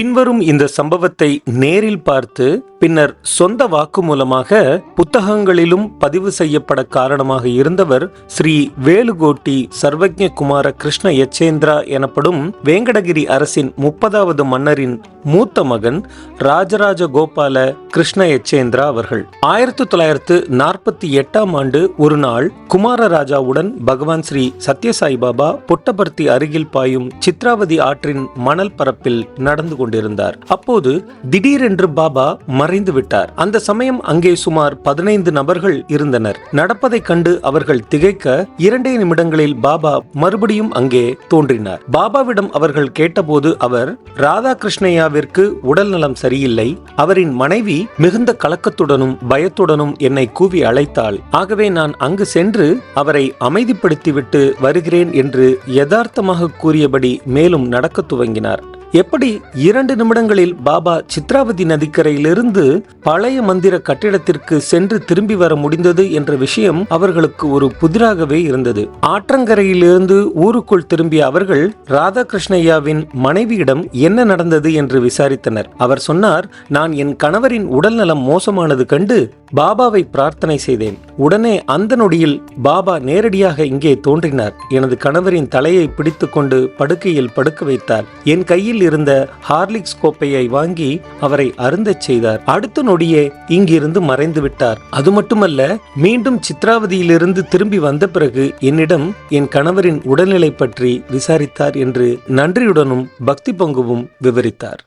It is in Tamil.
பின்வரும் இந்த சம்பவத்தை நேரில் பார்த்து பின்னர் சொந்த வாக்குமூலமாக புத்தகங்களிலும் பதிவு செய்யப்பட காரணமாக இருந்தவர் ஸ்ரீ வேலுகோட்டி சர்வஜ்ஞ குமார கிருஷ்ண யச்சேந்திரா எனப்படும் வேங்கடகிரி அரசின் 30வது மன்னரின் மூத்த மகன் ராஜராஜ கோபால கிருஷ்ண யச்சேந்திரா அவர்கள். 1948ஆம் ஆண்டு ஒரு நாள் குமாரராஜாவுடன் பகவான் ஸ்ரீ சத்யசாய் பாபா புட்டபர்த்தி அருகில் பாயும் சித்ராவதி ஆற்றின் மணல் பரப்பில் நடந்து கொண்டிருந்தார். அப்போது திடீரென்று பாபா மறைந்து விட்டார். அந்த சமயம் அங்கே சுமார் 15 நபர்கள் இருந்தனர். நடப்பதை கண்டு அவர்கள் திகைக்க 2 நிமிடங்களில் பாபா மறுபடியும் அங்கே தோன்றினார். பாபாவிடம் அவர்கள் கேட்டபோது அவர், ராதாகிருஷ்ணய்யாவிற்கு உடல் நலம் சரியில்லை, அவரின் மனைவி மிகுந்த கலக்கத்துடனும் பயத்துடனும் என்னை கூவி அழைத்தாள், ஆகவே நான் அங்கு சென்று அவரை அமைதிப்படுத்திவிட்டு வருகிறேன் என்று யதார்த்தமாக கூறியபடி மேலும் நடக்க துவங்கினார். எப்படி 2 நிமிடங்களில் பாபா சித்ராவதி நதிக்கரையிலிருந்து பழைய மந்திர கட்டிடத்திற்கு சென்று திரும்பி வர முடிந்தது என்ற விஷயம் அவர்களுக்கு ஒரு புதிராகவே இருந்தது. ஆற்றங்கரையிலிருந்து ஊருக்குள் திரும்பிய அவர்கள் ராதாகிருஷ்ணய்யாவின் மனைவியிடம் என்ன நடந்தது என்று விசாரித்தனர். அவர் சொன்னார், நான் என் கணவரின் உடல் நலம் மோசமானது கண்டு பாபாவை பிரார்த்தனை செய்தேன். உடனே அந்த நொடியில் பாபா நேரடியாக இங்கே தோன்றினார். எனது கணவரின் தலையை பிடித்துக் கொண்டு படுக்கையில் படுக்க வைத்தார். என் கையில் இருந்த ஹார்லிக்ஸ் கோப்பையை வாங்கி அவரை அருந்தச் செய்தார். அடுத்த நொடியே இங்கிருந்து மறைந்து விட்டார். அது மட்டுமல்ல, மீண்டும் சித்ராவதியிலிருந்து திரும்பி வந்த பிறகு என்னிடம் என் கணவரின் உடல்நிலை பற்றி விசாரித்தார் என்று நன்றியுடனும் பக்தி பொங்குவும் விவரித்தார்.